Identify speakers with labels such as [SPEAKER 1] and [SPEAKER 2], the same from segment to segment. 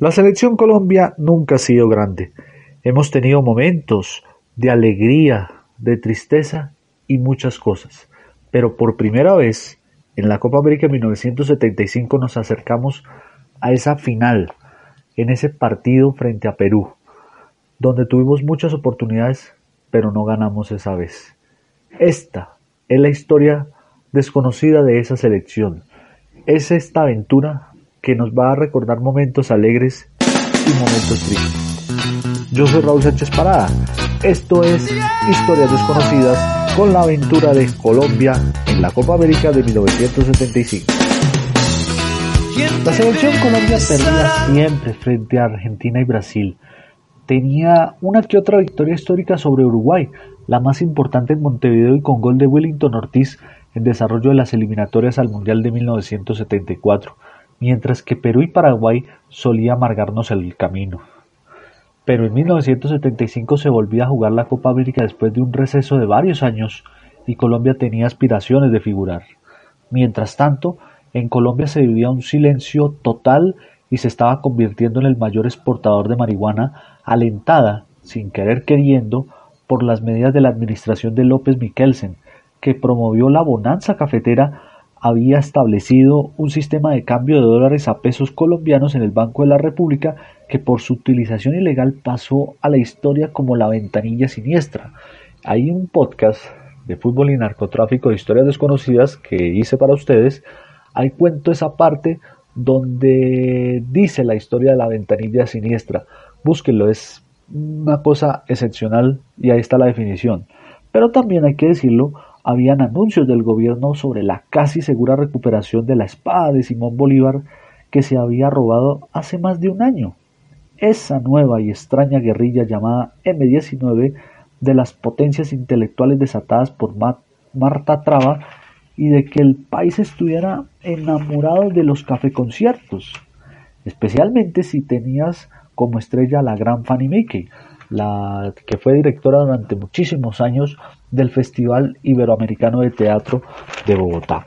[SPEAKER 1] La selección Colombia nunca ha sido grande. Hemos tenido momentos de alegría, de tristeza y muchas cosas. Pero por primera vez en la Copa América de 1975 nos acercamos a esa final, en ese partido frente a Perú, donde tuvimos muchas oportunidades, pero no ganamos esa vez. Esta es la historia desconocida de esa selección. Es esta aventura que nos va a recordar momentos alegres y momentos tristes. Yo soy Raúl Sánchez Parada. Esto es Historias Desconocidas con la aventura de Colombia en la Copa América de 1975. La selección Colombia perdía siempre frente a Argentina y Brasil. Tenía una que otra victoria histórica sobre Uruguay, la más importante en Montevideo y con gol de Wellington Ortiz en desarrollo de las eliminatorias al Mundial de 1974, mientras que Perú y Paraguay solía amargarnos el camino. Pero en 1975 se volvía a jugar la Copa América después de un receso de varios años y Colombia tenía aspiraciones de figurar. Mientras tanto, en Colombia se vivía un silencio total y se estaba convirtiendo en el mayor exportador de marihuana, alentada, sin querer queriendo, por las medidas de la administración de López Michelsen, que promovió la bonanza cafetera. Había establecido un sistema de cambio de dólares a pesos colombianos en el Banco de la República que por su utilización ilegal pasó a la historia como la ventanilla siniestra. Hay un podcast de fútbol y narcotráfico de historias desconocidas que hice para ustedes. Ahí cuento esa parte donde dice la historia de la ventanilla siniestra. Búsquenlo, es una cosa excepcional y ahí está la definición. Pero también hay que decirlo, habían anuncios del gobierno sobre la casi segura recuperación de la espada de Simón Bolívar que se había robado hace más de un año. Esa nueva y extraña guerrilla llamada M-19 de las potencias intelectuales desatadas por Marta Traba y de que el país estuviera enamorado de los cafeconciertos, especialmente si tenías como estrella a la gran Fanny Mickey, la que fue directora durante muchísimos años del Festival Iberoamericano de Teatro de Bogotá.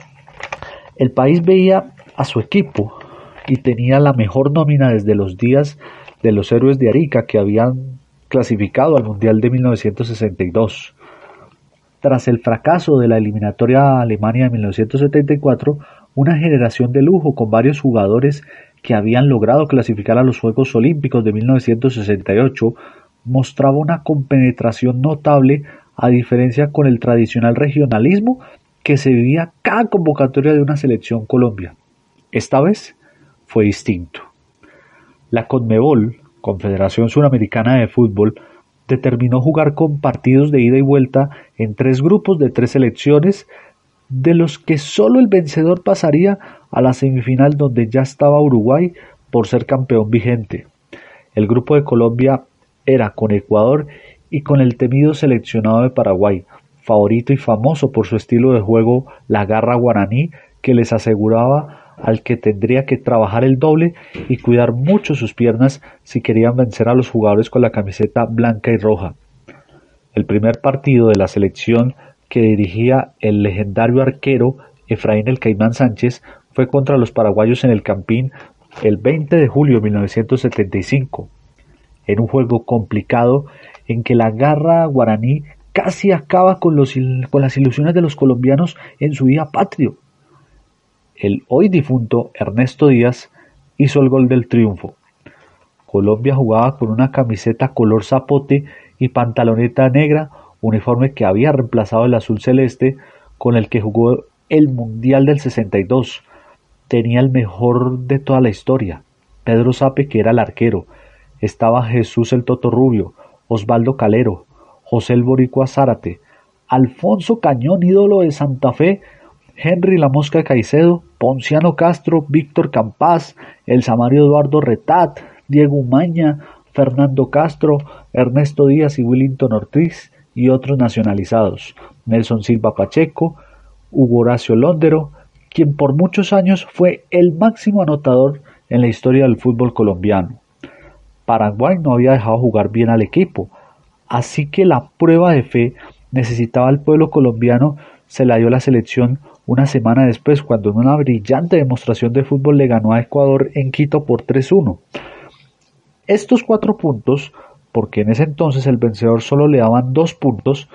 [SPEAKER 1] El país veía a su equipo y tenía la mejor nómina desde los días de los héroes de Arica que habían clasificado al Mundial de 1962. Tras el fracaso de la eliminatoria a Alemania de 1974, una generación de lujo con varios jugadores que habían logrado clasificar a los Juegos Olímpicos de 1968 mostraba una compenetración notable, a diferencia con el tradicional regionalismo que se vivía cada convocatoria de una selección Colombia. Esta vez fue distinto. La CONMEBOL, Confederación Suramericana de Fútbol, determinó jugar con partidos de ida y vuelta en 3 grupos de 3 selecciones, de los que solo el vencedor pasaría a la semifinal donde ya estaba Uruguay por ser campeón vigente. El grupo de Colombia era con Ecuador y con el temido seleccionado de Paraguay, favorito y famoso por su estilo de juego, la garra guaraní, que les aseguraba al que tendría que trabajar el doble y cuidar mucho sus piernas si querían vencer a los jugadores con la camiseta blanca y roja. El primer partido de la selección que dirigía el legendario arquero Efraín el Caimán Sánchez fue contra los paraguayos en el Campín el 20 de julio de 1975. En un juego complicado en que la garra guaraní casi acaba con las ilusiones de los colombianos en su día patrio. El hoy difunto Ernesto Díaz hizo el gol del triunfo. Colombia jugaba con una camiseta color zapote y pantaloneta negra, uniforme que había reemplazado el azul celeste con el que jugó el Mundial del 62. Tenía el mejor de toda la historia, Pedro Sape, que era el arquero. Estaba Jesús el Toto Rubio, Osvaldo Calero, José el Boricua Zárate, Alfonso Cañón, ídolo de Santa Fe, Henry La Mosca Caicedo, Ponciano Castro, Víctor Campás, el Samario Eduardo Retat, Diego Umaña, Fernando Castro, Ernesto Díaz y Wellington Ortiz y otros nacionalizados, Nelson Silva Pacheco, Hugo Horacio Londero, quien por muchos años fue el máximo anotador en la historia del fútbol colombiano. Paraguay no había dejado jugar bien al equipo, así que la prueba de fe necesitaba al pueblo colombiano se la dio la selección una semana después, cuando en una brillante demostración de fútbol le ganó a Ecuador en Quito por 3-1. Estos 4 puntos, porque en ese entonces el vencedor solo le daban 2 puntos,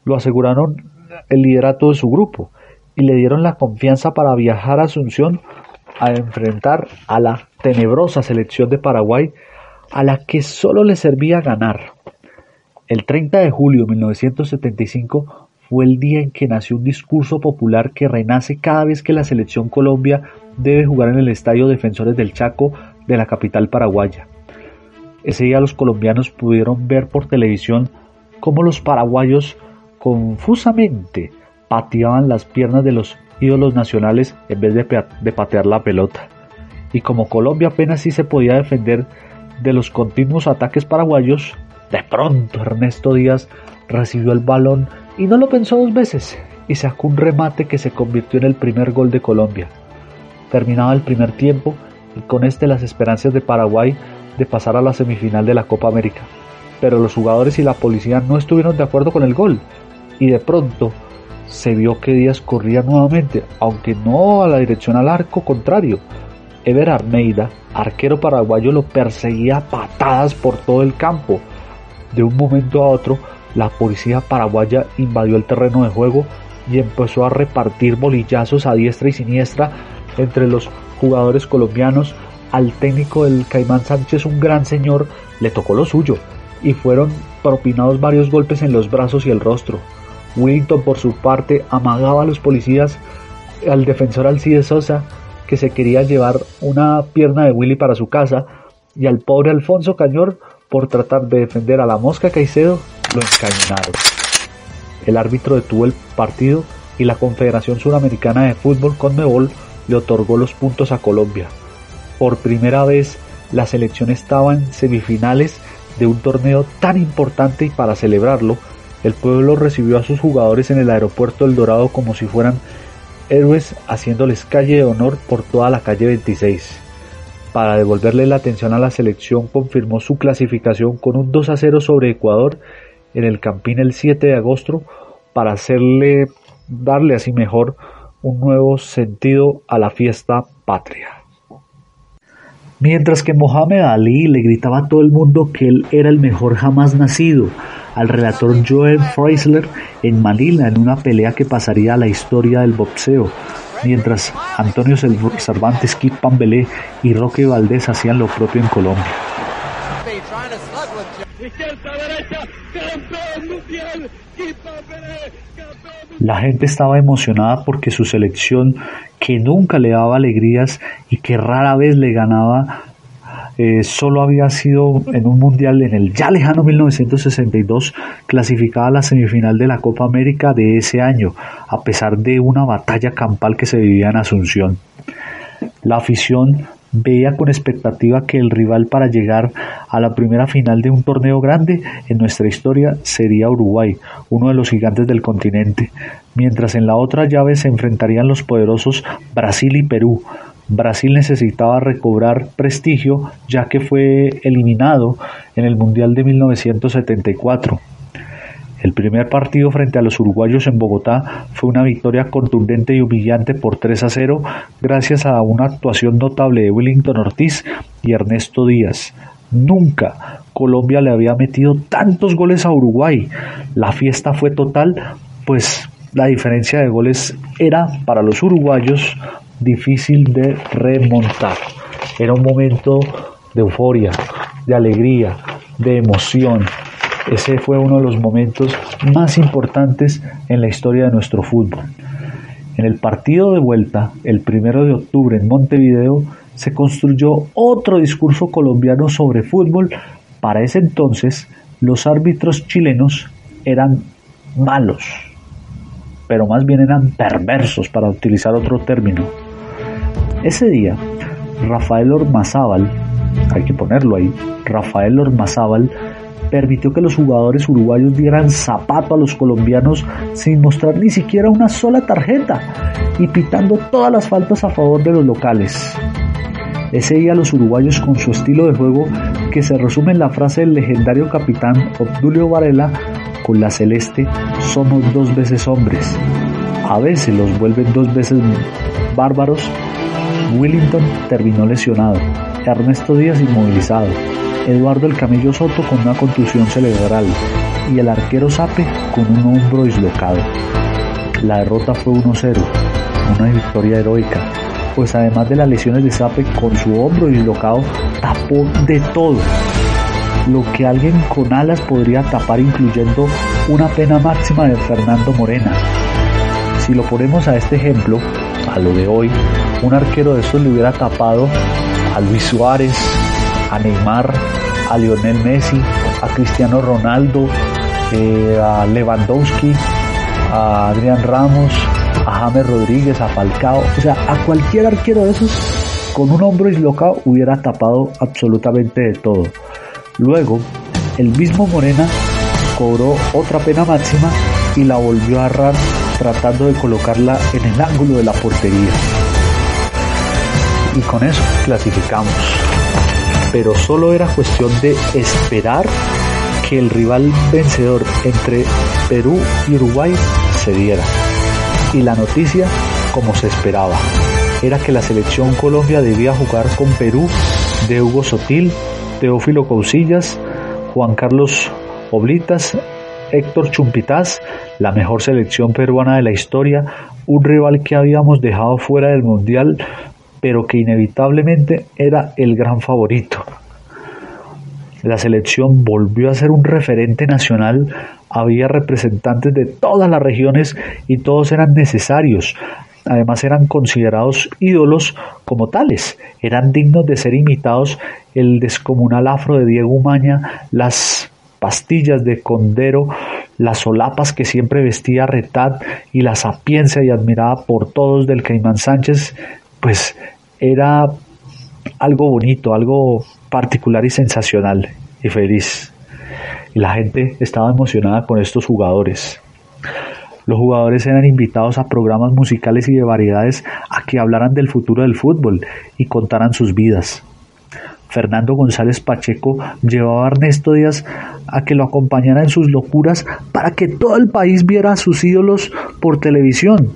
[SPEAKER 1] lo aseguraron el liderato de su grupo y le dieron la confianza para viajar a Asunción a enfrentar a la tenebrosa selección de Paraguay, a la que solo le servía ganar. El 30 de julio de 1975 fue el día en que nació un discurso popular que renace cada vez que la selección Colombia debe jugar en el Estadio Defensores del Chaco de la capital paraguaya. Ese día los colombianos pudieron ver por televisión cómo los paraguayos confusamente pateaban las piernas de los ídolos nacionales en vez de patear la pelota. Y como Colombia apenas sí se podía defender de los continuos ataques paraguayos, de pronto Ernesto Díaz recibió el balón y no lo pensó 2 veces y sacó un remate que se convirtió en el primer gol de Colombia. Terminaba el primer tiempo y con este las esperanzas de Paraguay de pasar a la semifinal de la Copa América. Pero los jugadores y la policía no estuvieron de acuerdo con el gol y de pronto se vio que Díaz corría nuevamente, aunque no a la dirección al arco contrario. Ever Armeida, arquero paraguayo, lo perseguía a patadas por todo el campo. De un momento a otro, la policía paraguaya invadió el terreno de juego y empezó a repartir bolillazos a diestra y siniestra entre los jugadores colombianos. Al técnico del Caimán Sánchez, un gran señor, le tocó lo suyo y fueron propinados varios golpes en los brazos y el rostro. Willington, por su parte, amagaba a los policías, al defensor Alcides Sosa, que se quería llevar una pierna de Willy para su casa, y al pobre Alfonso Cañor, por tratar de defender a la Mosca Caicedo, lo encañonaron. El árbitro detuvo el partido y la Confederación Suramericana de Fútbol, CONMEBOL, le otorgó los puntos a Colombia. Por primera vez, la selección estaba en semifinales de un torneo tan importante y para celebrarlo, el pueblo recibió a sus jugadores en el aeropuerto El Dorado como si fueran héroes, haciéndoles calle de honor por toda la calle 26. Para devolverle la atención a la selección, confirmó su clasificación con un 2-0 sobre Ecuador en el Campín el 7 de agosto para darle así mejor un nuevo sentido a la fiesta patria. Mientras que Mohamed Ali le gritaba a todo el mundo que él era el mejor jamás nacido, al relator Joe Frazier en Manila en una pelea que pasaría a la historia del boxeo, mientras Antonio Cervantes, Kid Pambelé y Roque Valdés hacían lo propio en Colombia. La gente estaba emocionada porque su selección, que nunca le daba alegrías y que rara vez le ganaba, solo había sido en un mundial en el ya lejano 1962 clasificada a la semifinal de la Copa América de ese año, a pesar de una batalla campal que se vivía en Asunción. La afición veía con expectativa que el rival para llegar a la primera final de un torneo grande en nuestra historia sería Uruguay, uno de los gigantes del continente, mientras en la otra llave se enfrentarían los poderosos Brasil y Perú. Brasil necesitaba recobrar prestigio ya que fue eliminado en el Mundial de 1974. El primer partido frente a los uruguayos en Bogotá fue una victoria contundente y humillante por 3-0 gracias a una actuación notable de Willington Ortiz y Ernesto Díaz. Nunca Colombia le había metido tantos goles a Uruguay. La fiesta fue total, pues la diferencia de goles era para los uruguayos difícil de remontar. Era un momento de euforia, de alegría, de emoción. Ese fue uno de los momentos más importantes en la historia de nuestro fútbol. En el partido de vuelta, el 1 de octubre en Montevideo, se construyó otro discurso colombiano sobre fútbol. Para ese entonces, los árbitros chilenos eran malos, pero más bien eran perversos, para utilizar otro término. Ese día, Rafael Ormazábal, hay que ponerlo ahí, Rafael Ormazábal, permitió que los jugadores uruguayos dieran zapato a los colombianos sin mostrar ni siquiera una sola tarjeta y pitando todas las faltas a favor de los locales. Ese día los uruguayos, con su estilo de juego que se resume en la frase del legendario capitán Obdulio Varela, con la celeste somos 2 veces hombres, a veces los vuelven 2 veces bárbaros. Willington terminó lesionado, Ernesto Díaz inmovilizado, Eduardo el Camello Soto con una contusión cerebral y el arquero Sape con un hombro dislocado. La derrota fue 1-0, una victoria heroica, pues además de las lesiones de Sape con su hombro dislocado, tapó de todo lo que alguien con alas podría tapar, incluyendo una pena máxima de Fernando Morena. Si lo ponemos a este ejemplo, a lo de hoy, un arquero de estos le hubiera tapado a Luis Suárez, a Neymar, a Lionel Messi, a Cristiano Ronaldo, a Lewandowski, a Adrián Ramos, a James Rodríguez, a Falcao, o sea, a cualquier arquero de esos con un hombro dislocado hubiera tapado absolutamente de todo. Luego, el mismo Morena cobró otra pena máxima y la volvió a agarrar tratando de colocarla en el ángulo de la portería. Y con eso clasificamos. Pero solo era cuestión de esperar que el rival vencedor entre Perú y Uruguay se diera. Y la noticia, como se esperaba, era que la selección Colombia debía jugar con Perú de Hugo Sotil, Teófilo Cousillas, Juan Carlos Oblitas, Héctor Chumpitaz, la mejor selección peruana de la historia, un rival que habíamos dejado fuera del Mundial, pero que inevitablemente era el gran favorito. La selección volvió a ser un referente nacional, había representantes de todas las regiones y todos eran necesarios. Además eran considerados ídolos como tales, eran dignos de ser imitados el descomunal afro de Diego Umaña, las pastillas de Condero, las solapas que siempre vestía Retad y la sapiencia y admirada por todos del Caimán Sánchez, pues era algo bonito, algo particular y sensacional y feliz. Y la gente estaba emocionada con estos jugadores. Los jugadores eran invitados a programas musicales y de variedades a que hablaran del futuro del fútbol y contaran sus vidas. Fernando González Pacheco llevaba a Ernesto Díaz a que lo acompañara en sus locuras para que todo el país viera a sus ídolos por televisión.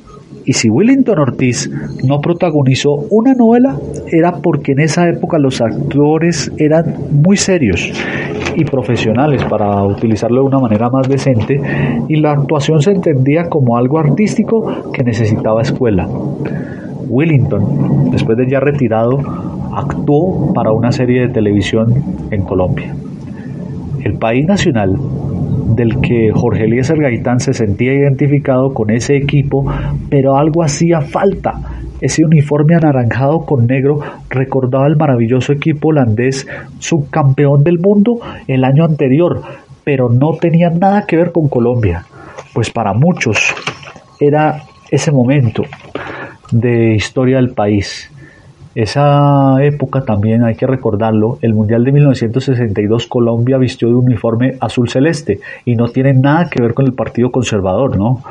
[SPEAKER 1] Y si Willington Ortiz no protagonizó una novela, era porque en esa época los actores eran muy serios y profesionales, para utilizarlo de una manera más decente, y la actuación se entendía como algo artístico que necesitaba escuela. Willington, después de ya retirado, actuó para una serie de televisión en Colombia. El país nacional, del que Jorge Eliezer Gaitán se sentía identificado con ese equipo, pero algo hacía falta. Ese uniforme anaranjado con negro recordaba el maravilloso equipo holandés subcampeón del mundo el año anterior, pero no tenía nada que ver con Colombia, pues para muchos era ese momento de historia del país. Esa época también hay que recordarlo, el Mundial de 1962 Colombia vistió de uniforme azul celeste y no tiene nada que ver con el Partido Conservador, ¿no?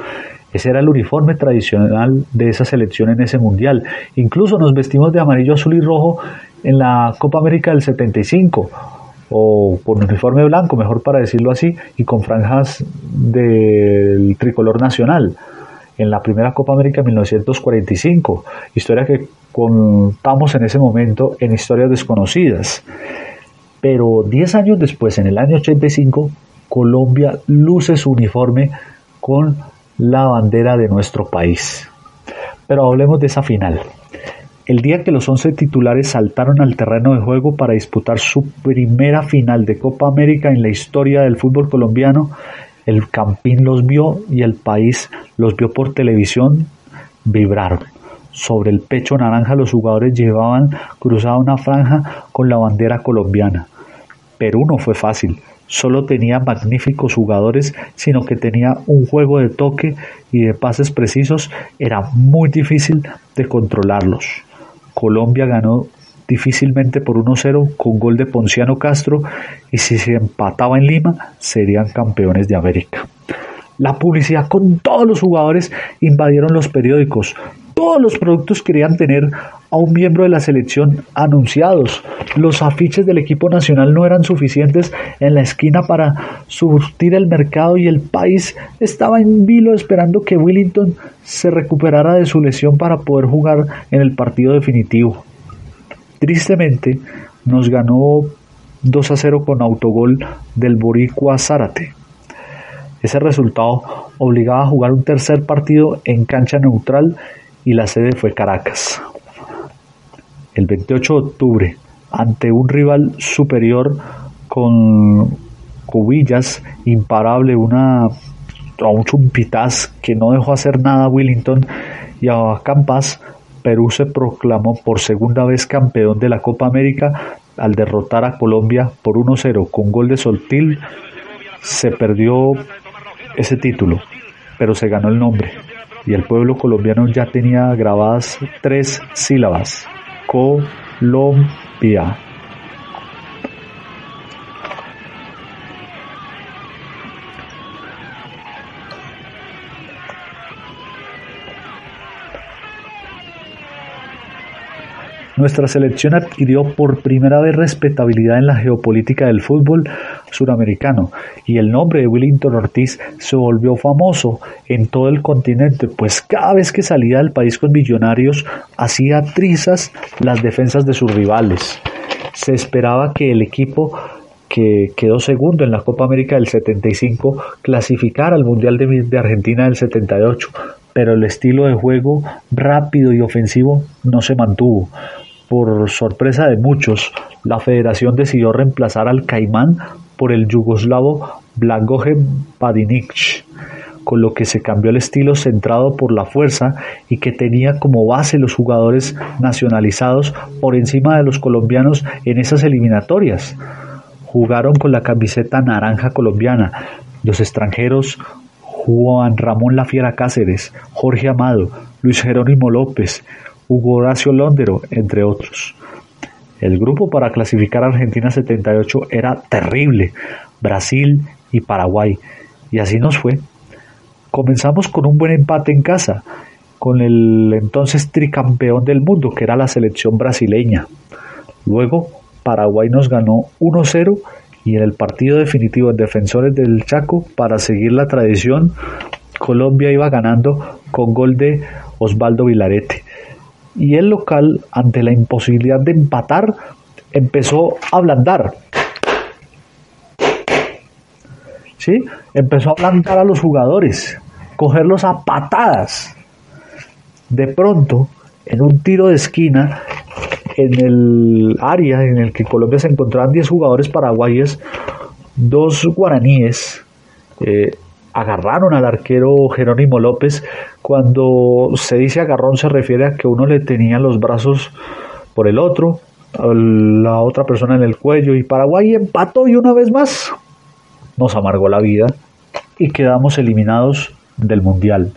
[SPEAKER 1] Ese era el uniforme tradicional de esa selección en ese Mundial. Incluso nos vestimos de amarillo, azul y rojo en la Copa América del 75, o con uniforme blanco, mejor para decirlo así, y con franjas del tricolor nacional en la primera Copa América de 1945, historia que contamos en ese momento en Historias Desconocidas. Pero 10 años después, en el año 85, Colombia luce su uniforme con la bandera de nuestro país. Pero hablemos de esa final. El día que los 11 titulares saltaron al terreno de juego para disputar su primera final de Copa América en la historia del fútbol colombiano, el Campín los vio y el país los vio por televisión, vibraron. Sobre el pecho naranja los jugadores llevaban cruzada una franja con la bandera colombiana. Perú no fue fácil, solo tenía magníficos jugadores, sino que tenía un juego de toque y de pases precisos, era muy difícil de controlarlos. Colombia ganó difícilmente por 1-0 con gol de Ponciano Castro, y si se empataba en Lima serían campeones de América. La publicidad con todos los jugadores invadieron los periódicos. Todos los productos querían tener a un miembro de la selección anunciados. Los afiches del equipo nacional no eran suficientes en la esquina para surtir el mercado y el país estaba en vilo esperando que Willington se recuperara de su lesión para poder jugar en el partido definitivo. Tristemente, nos ganó 2-0 con autogol del boricua Zárate. Ese resultado obligaba a jugar un tercer partido en cancha neutral y la sede fue Caracas. El 28 de octubre, ante un rival superior con Cubillas, imparable, a un Chumpitaz que no dejó hacer nada a Willington y a Campas, Perú se proclamó por segunda vez campeón de la Copa América al derrotar a Colombia por 1-0 con gol de Soltil. Se perdió ese título, pero se ganó el nombre y el pueblo colombiano ya tenía grabadas 3 sílabas: Colombia. Nuestra selección adquirió por primera vez respetabilidad en la geopolítica del fútbol suramericano y el nombre de Willington Ortiz se volvió famoso en todo el continente, pues cada vez que salía del país con Millonarios hacía trizas las defensas de sus rivales. Se esperaba que el equipo que quedó segundo en la Copa América del 75 clasificara al Mundial de Argentina del 78, pero el estilo de juego rápido y ofensivo no se mantuvo. Por sorpresa de muchos, la federación decidió reemplazar al Caimán por el yugoslavo Blagoje Padinic, con lo que se cambió el estilo centrado por la fuerza y que tenía como base los jugadores nacionalizados por encima de los colombianos en esas eliminatorias. Jugaron con la camiseta naranja colombiana los extranjeros Juan Ramón La Fiera Cáceres, Jorge Amado, Luis Jerónimo López, Hugo Horacio Londero, entre otros. El grupo para clasificar a Argentina 78 era terrible: Brasil y Paraguay, y así nos fue. Comenzamos con un buen empate en casa, con el entonces tricampeón del mundo, que era la selección brasileña. Luego, Paraguay nos ganó 1-0 y en el partido definitivo en Defensores del Chaco, para seguir la tradición, Colombia iba ganando con gol de Osvaldo Vilarete. Y el local, ante la imposibilidad de empatar, empezó a ablandar. ¿Sí? Empezó a ablandar a los jugadores, cogerlos a patadas. De pronto, en un tiro de esquina, en el área en el que Colombia se encontraban 10 jugadores paraguayos, 2 guaraníes agarraron al arquero Jerónimo López. Cuando se dice agarrón se refiere a que uno le tenía los brazos por el otro, la otra persona en el cuello, y Paraguay empató y una vez más nos amargó la vida y quedamos eliminados del Mundial.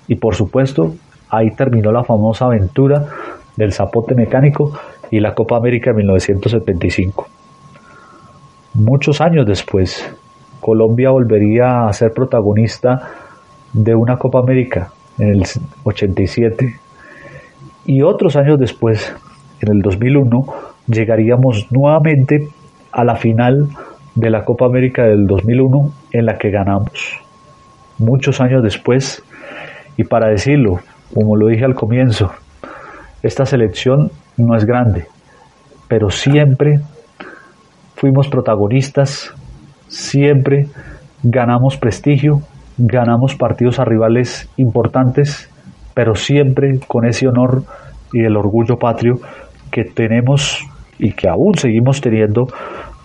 [SPEAKER 1] Y por supuesto, ahí terminó la famosa aventura del zapote mecánico y la Copa América de 1975. Muchos años después, Colombia volvería a ser protagonista de una Copa América en el 87, y otros años después, en el 2001, llegaríamos nuevamente a la final de la Copa América del 2001, en la que ganamos. Muchos años después, y para decirlo, como lo dije al comienzo, esta selección no es grande, pero siempre fuimos protagonistas, siempre ganamos prestigio, ganamos partidos a rivales importantes, pero siempre con ese honor y el orgullo patrio que tenemos y que aún seguimos teniendo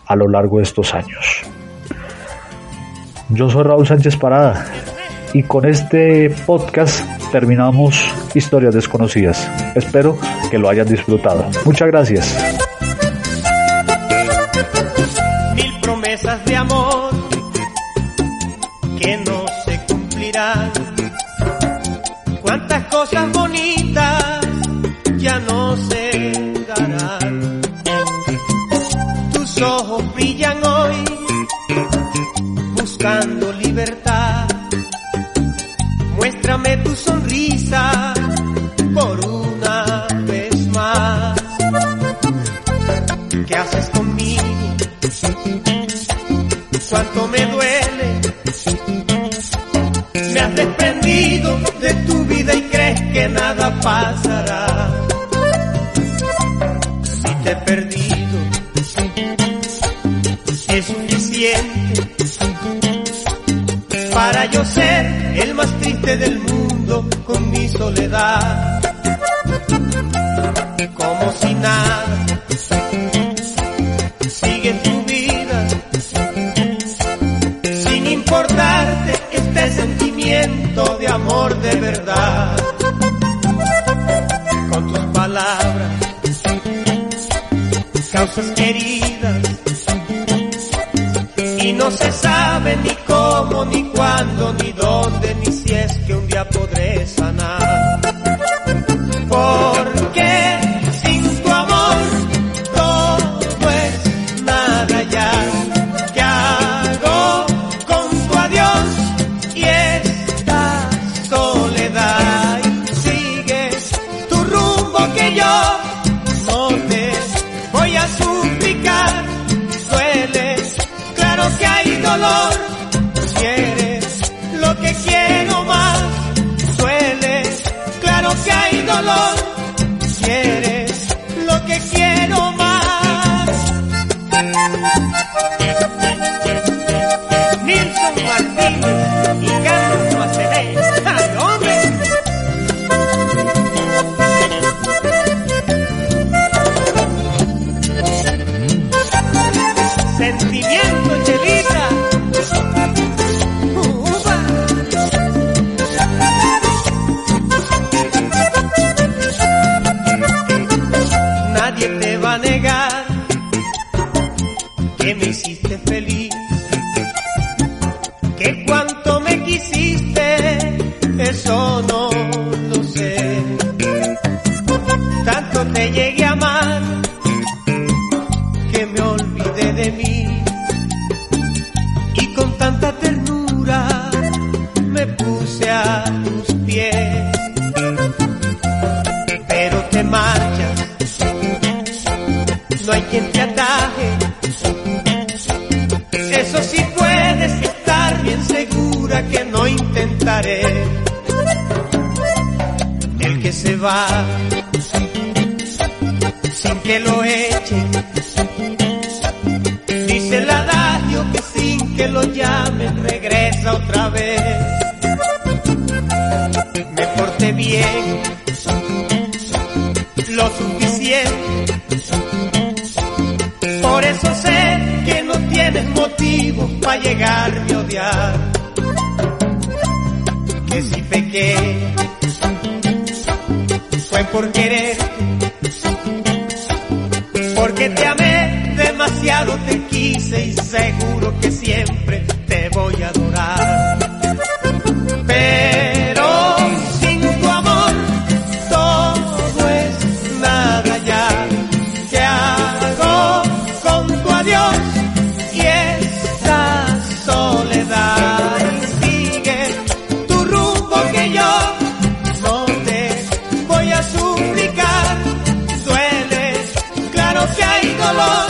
[SPEAKER 1] a lo largo de estos años. Yo soy Raúl Sánchez Parada y con este podcast terminamos Historias Desconocidas. Espero que lo hayan disfrutado. Muchas gracias.
[SPEAKER 2] Mil promesas de amor que no se cumplirán. Cuántas cosas bonitas ya no se darán. Tus ojos brillan hoy buscando libertad. Muéstrame tu sonrisa por una vez más. ¿Qué haces conmigo? Cuánto me duele. Me has desprendido de tu vida y crees que nada pasará. Si te he perdido, suficiente para yo ser el más triste del mundo con mi soledad. Como si nada, sigue tu vida, sin importarte este sentimiento de amor de verdad. Con tus palabras causas heridas y no se sabe ni cómo, ni cuándo, ni dónde, ni si es que un día podré sanar. Porque sin tu amor todo es nada ya. ¿Qué hago con tu adiós y esta soledad? Y sigues tu rumbo que yo no te voy a suplicar. Duele, claro que hay dolor, quieres lo que quiero más. Duele, claro que hay dolor, quieres lo que quiero más. Nilson Martínez y Carlos Macené. ¡Ay, hombre! Sentimiento, Chelita. Nadie te va a negar que me hiciste feliz, que cuánto me quisiste, eso no lo sé. Tanto te llegué a amar que me olvidé de mí, y con tanta ternura me puse a tus pies. Pero te marchas, no hay quien te ataje. Eso sí puedes estar bien segura que no intentaré. El que se va sin que lo echen, dice el adagio que sin que lo llamen regresa otra vez. Me porté bien, lo suficiente, por eso sé que no tienes motivos para llegarme a odiar. Que si pequé fue por quererte, porque te amé demasiado, te quise y seguro que siempre te voy a adorar. Pero sin tu amor todo es nada ya. ¿Qué hago con tu adiós y esta soledad? Y sigue tu rumbo que yo no te voy a suplicar. Duele, claro que hay dolor,